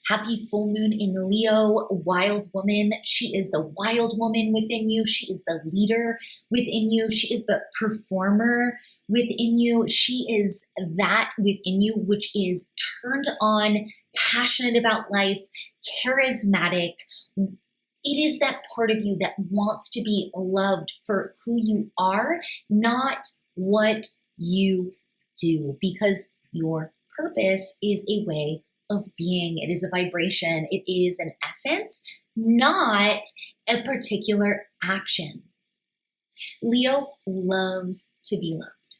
Happy full moon in Leo, wild woman. She is the wild woman within you. She is the leader within you. She is the performer within you. She is that within you, which is turned on, passionate about life, charismatic. It is that part of you that wants to be loved for who you are, not what you do, because your purpose is a way of being. It is a vibration. It is an essence, not a particular action. Leo loves to be loved.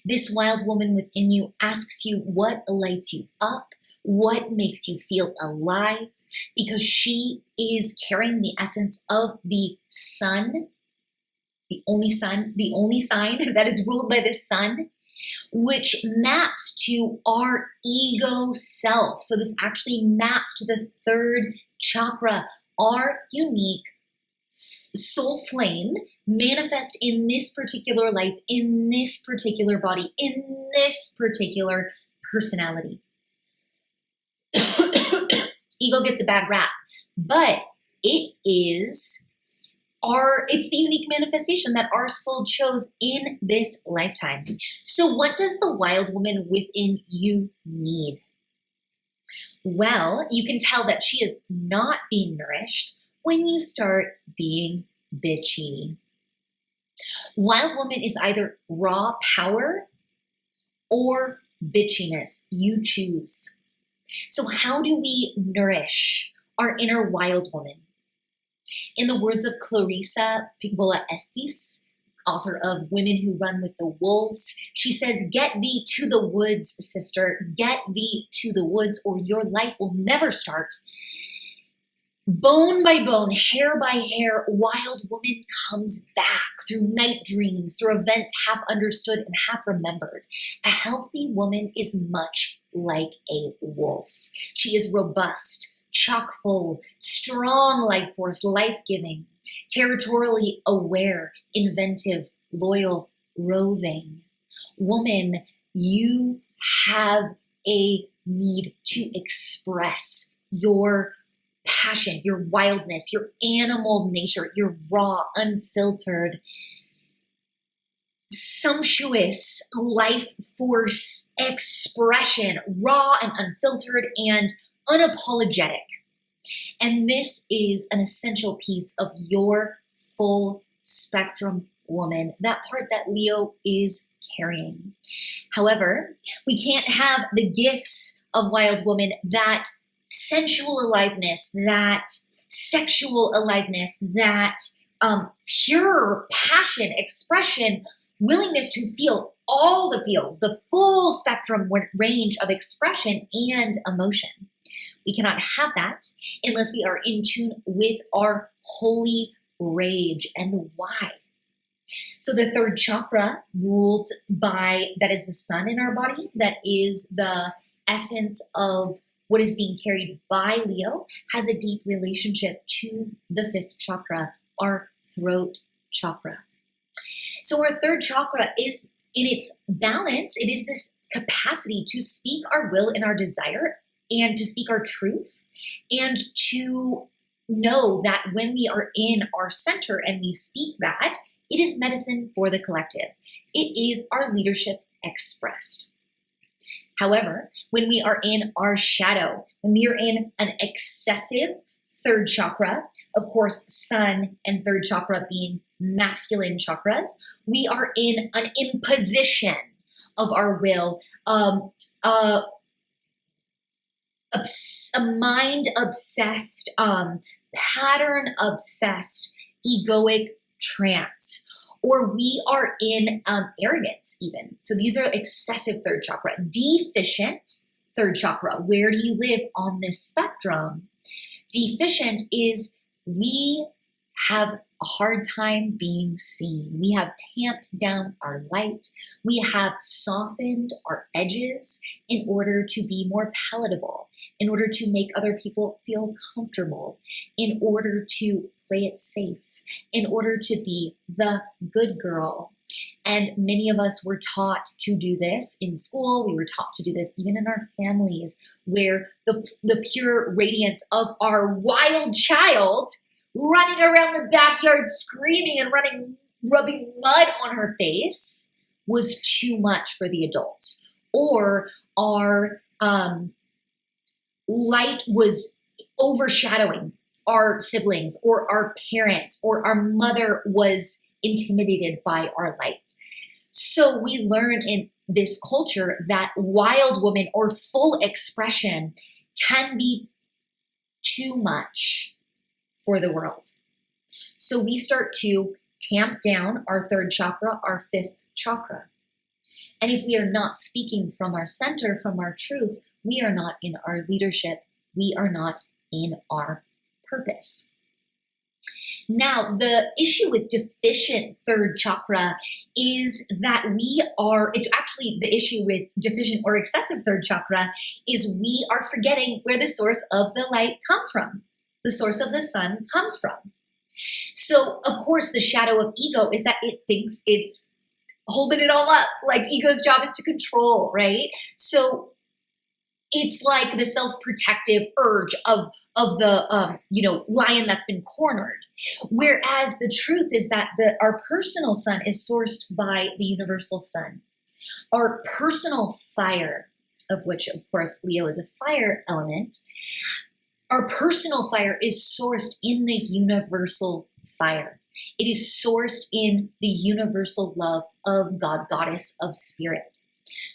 This wild woman within you asks you what lights you up, what makes you feel alive, because she is carrying the essence of the sun, the only sign that is ruled by the sun, which maps to our ego self. So this actually maps to the third chakra, our unique soul flame manifest in this particular life, in this particular body, in this particular personality. Ego gets a bad rap, but it's the unique manifestation that our soul chose in this lifetime. So what does the wild woman within you need? Well, you can tell that she is not being nourished when you start being bitchy. Wild woman is either raw power or bitchiness. You choose. So how do we nourish our inner wild woman? In the words of Clarissa Pinkola Estes, author of Women Who Run with the Wolves, she says, "Get thee to the woods, sister. Get thee to the woods, or your life will never start." Bone by bone, hair by hair, wild woman comes back through night dreams, through events half understood and half remembered. A healthy woman is much like a wolf. She is robust, chock full, strong life force, life-giving, territorially aware, inventive, loyal, roving. Woman, you have a need to express your passion, your wildness, your animal nature, your raw, unfiltered, sumptuous life force expression, raw and unfiltered and unapologetic. And this is an essential piece of your full spectrum woman, that part that Leo is carrying. However, we can't have the gifts of wild woman, that sensual aliveness, that sexual aliveness, that pure passion, expression, willingness to feel all the feels, the full spectrum range of expression and emotion. We cannot have that unless we are in tune with our holy rage. And why? So the third chakra, ruled by, that is the sun in our body, that is the essence of what is being carried by Leo, has a deep relationship to the fifth chakra, our throat chakra. So our third chakra is, in its balance, it is this capacity to speak our will and our desire, and to speak our truth, and to know that when we are in our center and we speak that, it is medicine for the collective. It is our leadership expressed. However, when we are in our shadow, when we are in an excessive third chakra, of course, sun and third chakra being masculine chakras, we are in an imposition of our will, a mind-obsessed, pattern-obsessed, egoic trance. Or we are in arrogance even. So these are excessive third chakra. Deficient third chakra. Where do you live on this spectrum? Deficient is we have a hard time being seen. We have tamped down our light. We have softened our edges in order to be more palatable, in order to make other people feel comfortable, in order to play it safe, in order to be the good girl, And many of us were taught to do this in school. We were taught to do this even in our families, where the pure radiance of our wild child running around the backyard screaming and rubbing mud on her face was too much for the adults. Or our light was overshadowing our siblings or our parents, or our mother was intimidated by our light. So we learn in this culture that wild woman or full expression can be too much for the world. So we start to tamp down our third chakra, our fifth chakra. And if we are not speaking from our center, from our truth, we are not in our leadership. We are not in our purpose. Now, the issue with deficient third chakra is that it's actually the issue with deficient or excessive third chakra is we are forgetting where the source of the light comes from. The source of the sun comes from. So, of course, the shadow of ego is that it thinks it's holding it all up. Like ego's job is to control, right? So it's like the self-protective urge of the lion that's been cornered. Whereas the truth is that our personal sun is sourced by the universal sun. Our personal fire, of which of course Leo is a fire element, our personal fire is sourced in the universal fire. It is sourced in the universal love of God, goddess of spirit.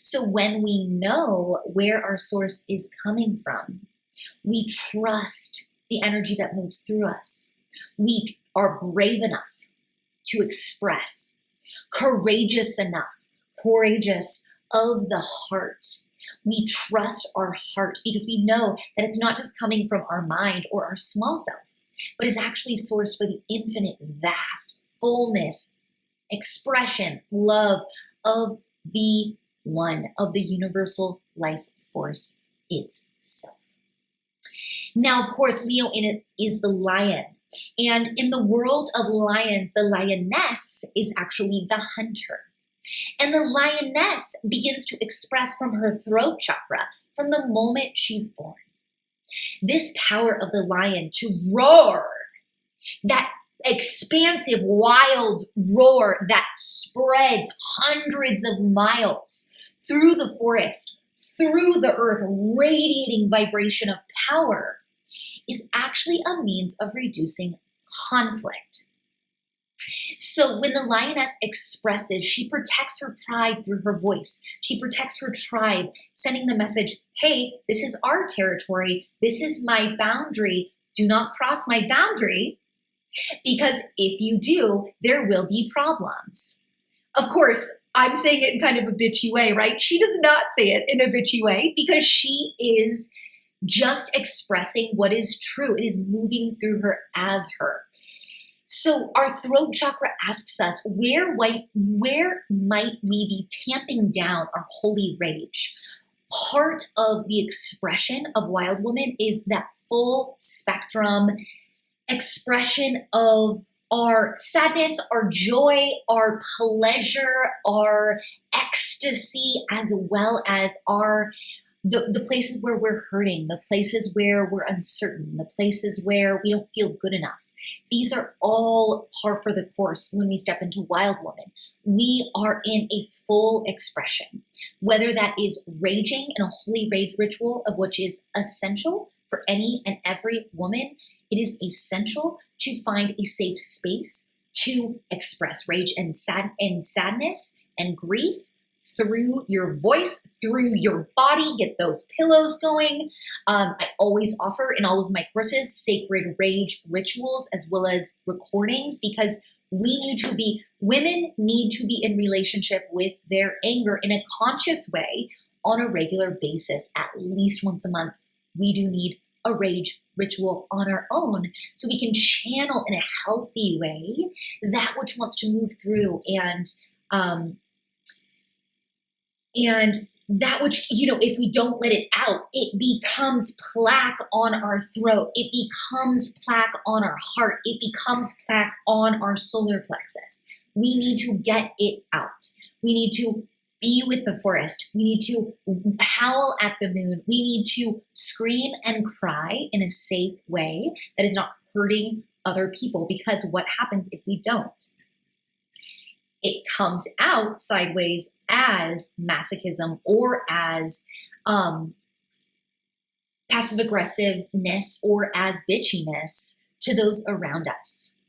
So when we know where our source is coming from, we trust the energy that moves through us. We are brave enough to express, courageous of the heart. We trust our heart because we know that it's not just coming from our mind or our small self, but is actually sourced for the infinite, vast fullness, expression, love of the one, of the universal life force itself. Now, of course, Leo in it is the lion. And in the world of lions, the lioness is actually the hunter. And the lioness begins to express from her throat chakra from the moment she's born. This power of the lion to roar, that expansive, wild roar that spreads hundreds of miles through the forest, through the earth, radiating vibration of power, is actually a means of reducing conflict. So when the lioness expresses, she protects her pride through her voice. She protects her tribe, sending the message, hey, this is our territory. This is my boundary. Do not cross my boundary, because if you do, there will be problems. Of course, I'm saying it in kind of a bitchy way, right? She does not say it in a bitchy way because she is just expressing what is true. It is moving through her as her. So our throat chakra asks us, where might we be tamping down our holy rage? Part of the expression of wild woman is that full spectrum expression of our sadness, our joy, our pleasure, our ecstasy, as well as the places where we're hurting, the places where we're uncertain, the places where we don't feel good enough. These are all par for the course when we step into wild woman. We are in a full expression, whether that is raging in a holy rage ritual, of which is essential for any and every woman. It is essential to find a safe space to express rage and sadness and grief through your voice, through your body. Get those pillows going. I always offer in all of my courses sacred rage rituals as well as recordings, because women need to be in relationship with their anger in a conscious way on a regular basis, at least once a month. We do need a rage ritual on our own so we can channel in a healthy way that which wants to move through and that which, if we don't let it out, it becomes plaque on our throat. It becomes plaque on our heart. It becomes plaque on our solar plexus. We need to get it out. We need to be with the forest. We need to howl at the moon. We need to scream and cry in a safe way that is not hurting other people, because what happens if we don't? It comes out sideways as masochism or as passive aggressiveness or as bitchiness to those around us.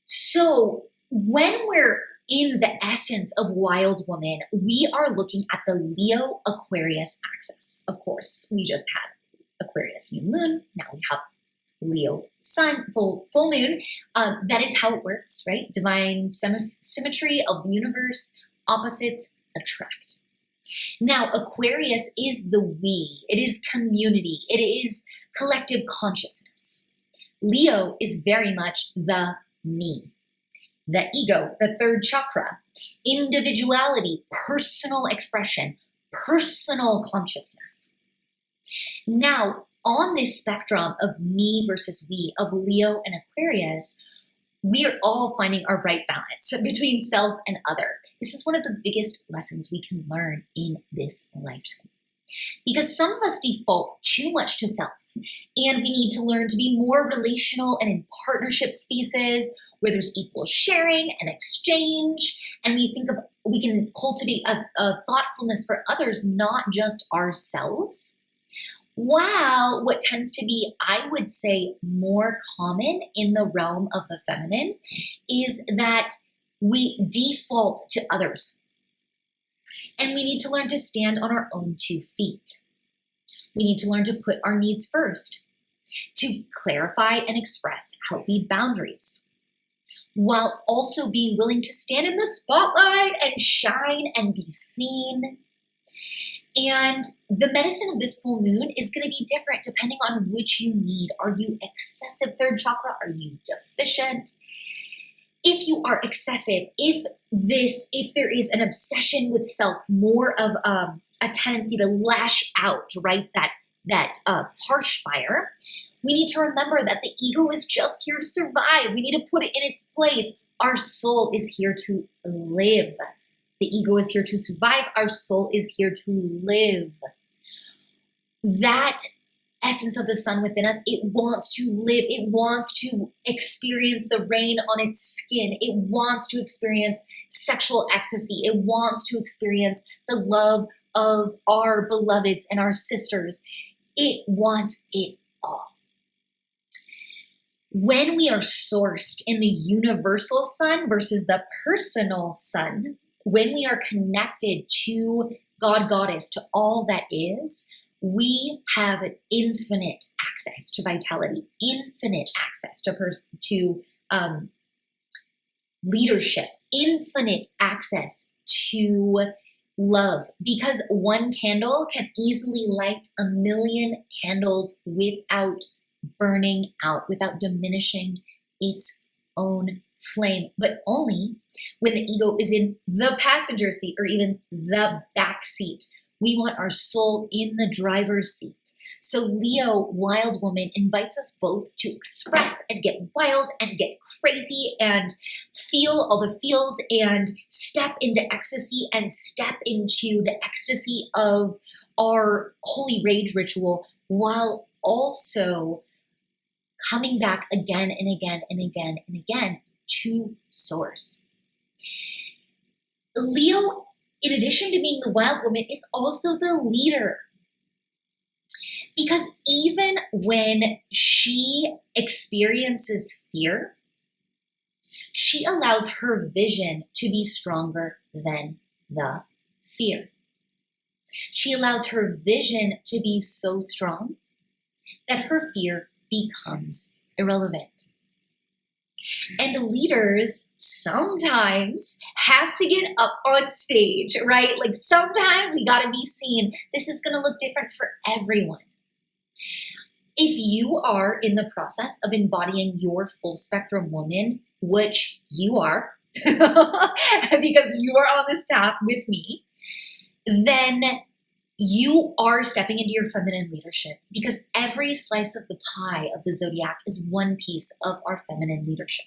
So when we're in the essence of wild woman, we are looking at the Leo Aquarius axis. Of course, we just had Aquarius new moon. Now we have Leo sun, full moon. That is how it works, right? Divine symmetry of the universe, opposites attract. Now, Aquarius is the we. It is community. It is collective consciousness. Leo is very much the me, the ego, the third chakra, individuality, personal expression, personal consciousness. Now, on this spectrum of me versus we, of Leo and Aquarius, we are all finding our right balance between self and other. This is one of the biggest lessons we can learn in this lifetime. Because some of us default too much to self, and we need to learn to be more relational and in partnership spaces where there's equal sharing and exchange, and we can cultivate a thoughtfulness for others, not just ourselves. While what tends to be, I would say, more common in the realm of the feminine is that we default to others. And we need to learn to stand on our own 2 feet. We need to learn to put our needs first, to clarify and express healthy boundaries, while also being willing to stand in the spotlight and shine and be seen. And the medicine of this full moon is going to be different depending on which you need. Are you excessive third chakra? Are you deficient? If you are excessive, if there is an obsession with self, more of a tendency to lash out, right? That harsh fire, we need to remember that the ego is just here to survive. We need to put it in its place. Our soul is here to live. The ego is here to survive. Our soul is here to live. That essence of the sun within us, it wants to live. It wants to experience the rain on its skin. It wants to experience sexual ecstasy. It wants to experience the love of our beloveds and our sisters. It wants it all. When we are sourced in the universal sun versus the personal sun, when we are connected to God, Goddess, to all that is, we have infinite access to vitality, infinite access to leadership, infinite access to love, because one candle can easily light 1,000,000 candles without burning out, without diminishing its own flame, but only when the ego is in the passenger seat or even the back seat. We want our soul in the driver's seat. So Leo, wild woman, invites us both to express and get wild and get crazy and feel all the feels and step into ecstasy and step into the ecstasy of our holy rage ritual, while also coming back again and again and again and again to source. Leo, in addition to being the wild woman, is also the leader. Because even when she experiences fear, she allows her vision to be stronger than the fear. She allows her vision to be so strong that her fear becomes irrelevant. And leaders sometimes have to get up on stage, right? Like sometimes we gotta be seen. This is gonna look different for everyone. If you are in the process of embodying your full spectrum woman, which you are, because you are on this path with me, then you are stepping into your feminine leadership, because every slice of the pie of the zodiac is one piece of our feminine leadership.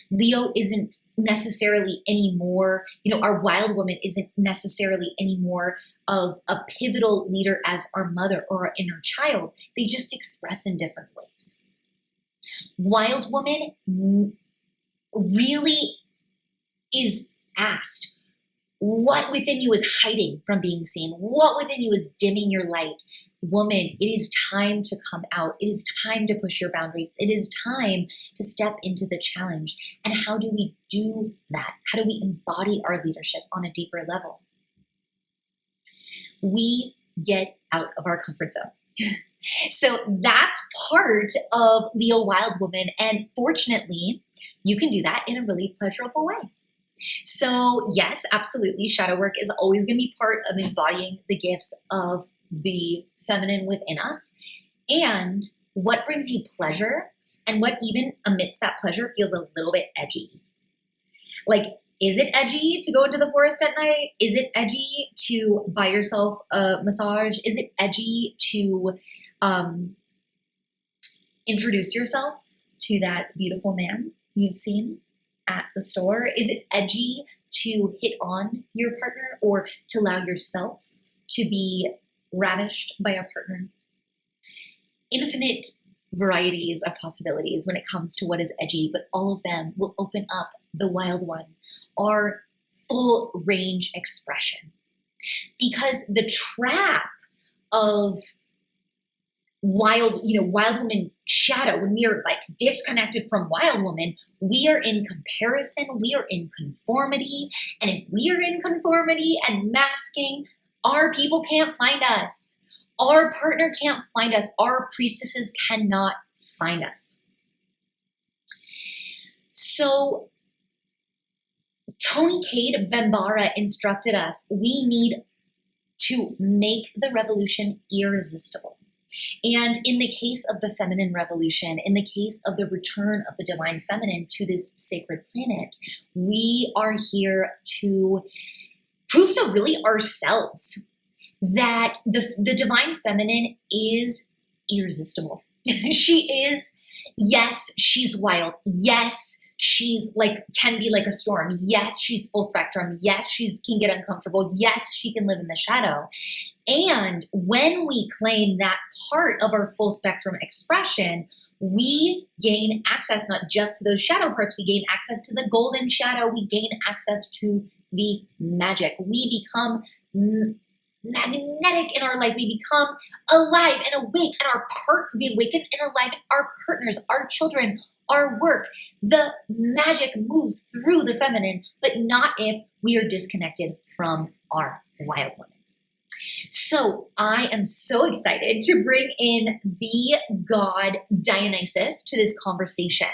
Leo isn't necessarily anymore, our wild woman isn't necessarily anymore of a pivotal leader as our mother or our inner child. They just express in different ways. Wild woman really is asked, what within you is hiding from being seen? What within you is dimming your light? Woman, it is time to come out. It is time to push your boundaries. It is time to step into the challenge. And how do we do that? How do we embody our leadership on a deeper level? We get out of our comfort zone. So that's part of Leo Wild Woman. And fortunately, you can do that in a really pleasurable way. So yes, absolutely. Shadow work is always going to be part of embodying the gifts of the feminine within us. And what brings you pleasure and what even amidst that pleasure feels a little bit edgy. Like, is it edgy to go into the forest at night? Is it edgy to buy yourself a massage? Is it edgy to introduce yourself to that beautiful man you've seen at the store? Is it edgy to hit on your partner or to allow yourself to be ravished by a partner? Infinite varieties of possibilities when it comes to what is edgy, but all of them will open up the wild one, our full range expression. Because the trap of wild woman shadow, when we are like disconnected from wild woman, we are in comparison, we are in conformity. And if we are in conformity and masking, our people can't find us. Our partner can't find us. Our priestesses cannot find us. So Tony Cade Bambara instructed us, we need to make the revolution irresistible. And in the case of the feminine revolution, in the case of the return of the divine feminine to this sacred planet, we are here to prove to really ourselves that the divine feminine is irresistible. She is, yes, she's wild. Yes, she's can be like a storm. Yes, she's full spectrum. Yes, she can get uncomfortable. Yes, she can live in the shadow. And when we claim that part of our full spectrum expression, we gain access not just to those shadow parts, we gain access to the golden shadow, we gain access to the magic. We become magnetic in our life. We become alive and awake, and we awaken and alive in our partners, our children, our work. The magic moves through the feminine, but not if we are disconnected from our wild women. So I am so excited to bring in the god Dionysus to this conversation.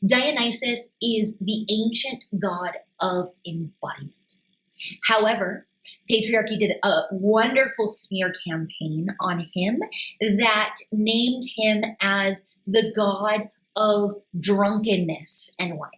Dionysus is the ancient god of embodiment. However, patriarchy did a wonderful smear campaign on him that named him as the god of drunkenness and wine.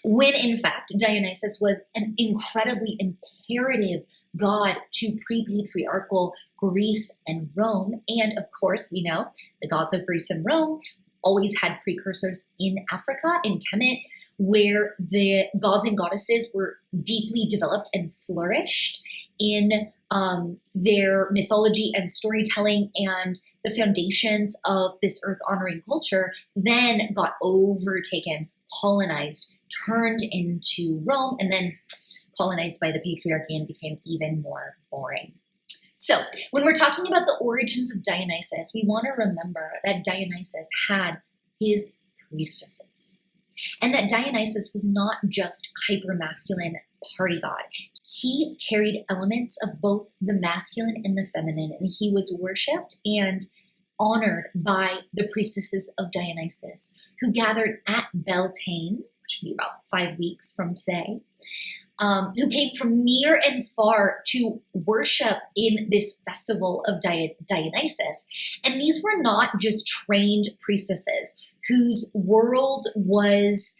When in fact, Dionysus was an incredibly imperative god to pre-patriarchal Greece and Rome. And of course, we know the gods of Greece and Rome always had precursors in Africa, in Kemet, where the gods and goddesses were deeply developed and flourished in their mythology and storytelling, and the foundations of this earth-honoring culture then got overtaken, colonized, turned into Rome, and then colonized by the patriarchy and became even more boring. So when we're talking about the origins of Dionysus, we want to remember that Dionysus had his priestesses, and that Dionysus was not just hyper-masculine party god. He carried elements of both the masculine and the feminine, and he was worshipped and honored by the priestesses of Dionysus, who gathered at Beltane, which would be about 5 weeks from today, who came from near and far to worship in this festival of Dionysus. And these were not just trained priestesses whose world was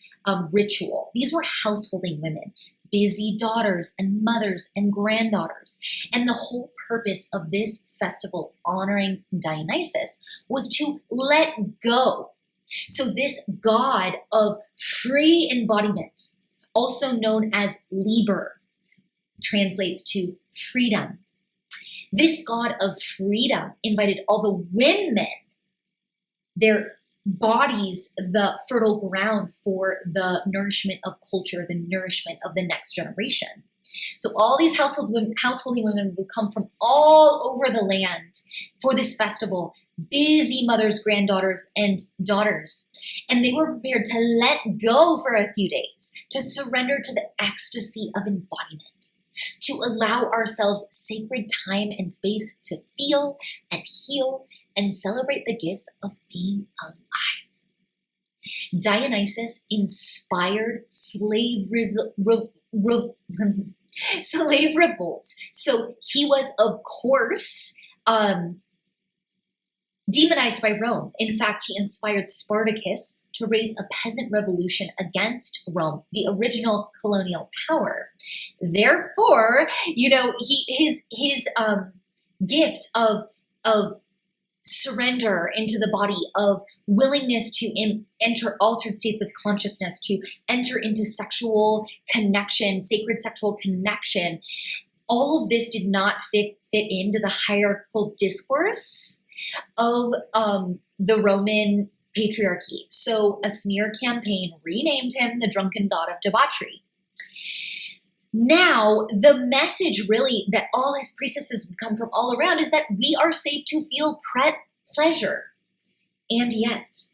ritual. These were householding women, busy daughters and mothers and granddaughters. And the whole purpose of this festival honoring Dionysus was to let go So this god of free embodiment, also known as Liber, translates to freedom. This god of freedom invited all the women, their bodies, the fertile ground for the nourishment of culture, the nourishment of the next generation. So all these householding women would come from all over the land for this festival, busy mothers, granddaughters, and daughters. And they were prepared to let go for a few days, to surrender to the ecstasy of embodiment, to allow ourselves sacred time and space to feel and heal and celebrate the gifts of being alive. Dionysus inspired slave revolts. So he was, of course, demonized by Rome. In fact, he inspired Spartacus to raise a peasant revolution against Rome, the original colonial power. Therefore, his gifts of surrender into the body, of willingness to enter altered states of consciousness, to enter into sexual connection, sacred sexual connection, all of this did not fit into the hierarchical discourse of the Roman patriarchy. So a smear campaign renamed him the drunken god of debauchery. Now, the message really that all his priestesses would come from all around is that we are safe to feel pleasure. And yet,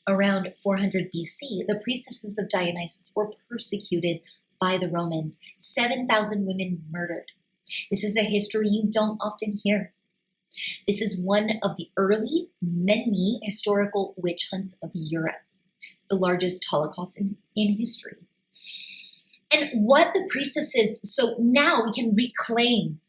around 400 BC, the priestesses of Dionysus were persecuted by the Romans. 7,000 women murdered. This is a history you don't often hear. This is one of the early, many historical witch hunts of Europe, the largest Holocaust in history. And what the priestesses, so now we can reclaim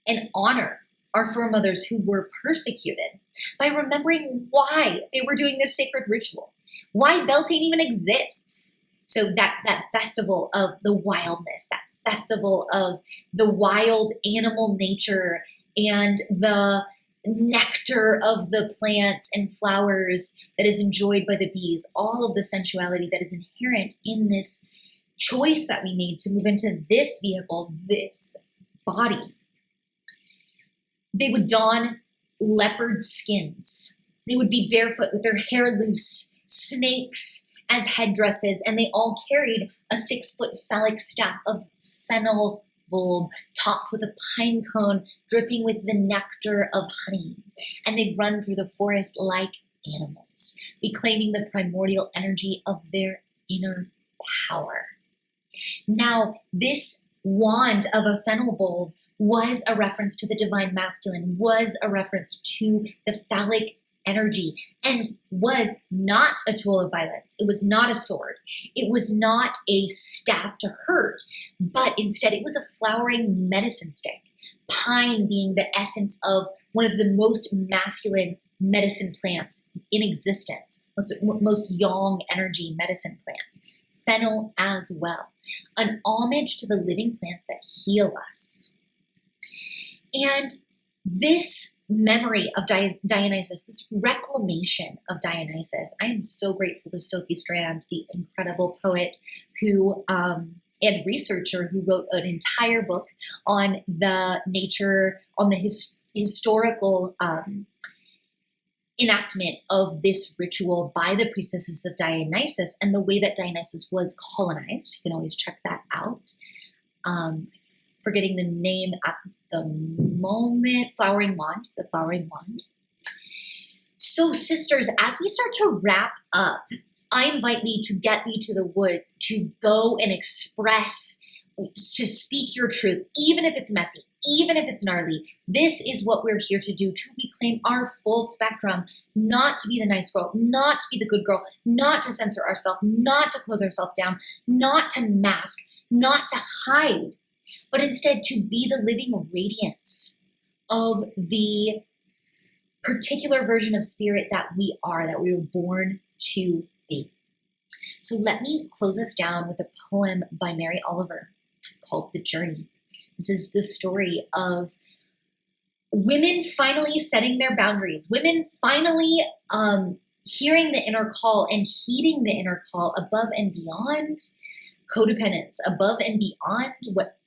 and honor our foremothers who were persecuted by remembering why they were doing this sacred ritual, why Beltane even exists. So that festival of the wildness, that festival of the wild animal nature and the nectar of the plants and flowers that is enjoyed by the bees, all of the sensuality that is inherent in this choice that we made to move into this vehicle, this body. They would don leopard skins. They would be barefoot with their hair loose, snakes as headdresses, and they all carried a 6-foot phallic staff of fennel bulb topped with a pine cone dripping with the nectar of honey. And they'd run through the forest like animals, reclaiming the primordial energy of their inner power. Now, this wand of a fennel bulb was a reference to the divine masculine, was a reference to the phallic energy, and was not a tool of violence. It was not a sword. It was not a staff to hurt, but instead it was a flowering medicine stick. Pine being the essence of one of the most masculine medicine plants in existence, most yang energy medicine plants. Fennel as well, an homage to the living plants that heal us. And this memory of Dionysus, this reclamation of Dionysus, I am so grateful to Sophie Strand, the incredible poet who and researcher who wrote an entire book on the nature, on the historical enactment of this ritual by the priestesses of Dionysus and the way that Dionysus was colonized. You can always check that out. Forgetting the name at the moment, the flowering wand. So sisters, as we start to wrap up, I invite thee to get thee to the woods, to go and express, to speak your truth, even if it's messy, even if it's gnarly. This is what we're here to do, to reclaim our full spectrum, not to be the nice girl, not to be the good girl, not to censor ourselves, not to close ourselves down, not to mask, not to hide, but instead to be the living radiance of the particular version of spirit that we are, that we were born to be. So let me close us down with a poem by Mary Oliver called The Journey. This is the story of women finally setting their boundaries, women finally hearing the inner call and heeding the inner call above and beyond codependence, above and beyond what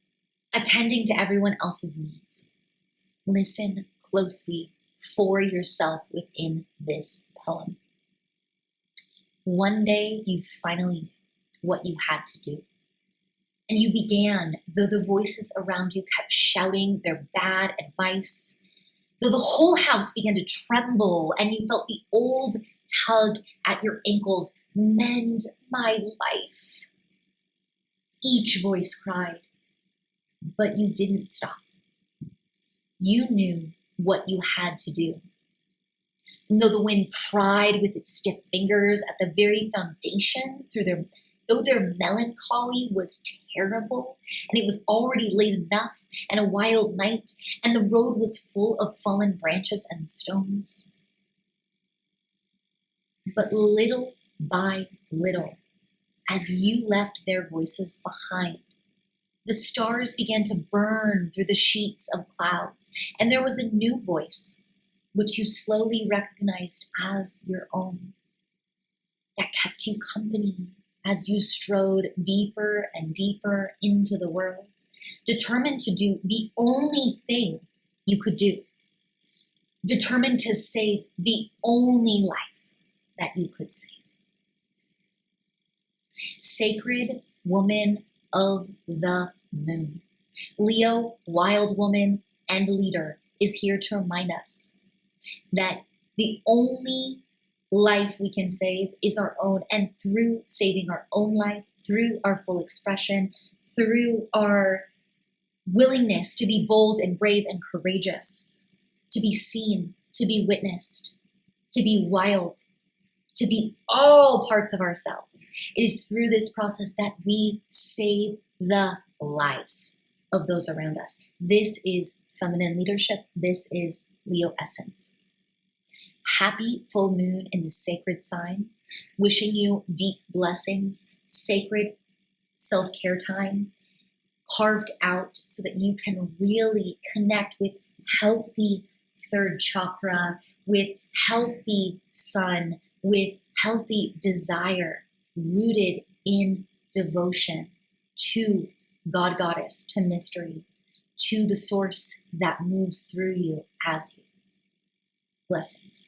attending to everyone else's needs. Listen closely for yourself within this poem. One day you finally knew what you had to do. And you began, though the voices around you kept shouting their bad advice, though the whole house began to tremble and you felt the old tug at your ankles, mend my life. Each voice cried, but you didn't stop. You knew what you had to do. And though the wind pried with its stiff fingers at the very foundations though their melancholy was terrible, and it was already late enough and a wild night, and the road was full of fallen branches and stones. But little by little, as you left their voices behind, the stars began to burn through the sheets of clouds, and there was a new voice, which you slowly recognized as your own, that kept you company as you strode deeper and deeper into the world, determined to do the only thing you could do, determined to save the only life that you could save. Sacred woman of the moon, Leo, wild woman and leader, is here to remind us that the only life we can save is our own, and through saving our own life, through our full expression, through our willingness to be bold and brave and courageous, to be seen, to be witnessed, to be wild, to be all parts of ourselves. It is through this process that we save the lives of those around us. This is feminine leadership. This is Leo essence. Happy full moon in the sacred sign. Wishing you deep blessings, sacred self-care time, carved out so that you can really connect with healthy third chakra, with healthy sun, with healthy desire, rooted in devotion to God, Goddess, to mystery, to the source that moves through you as you. Blessings.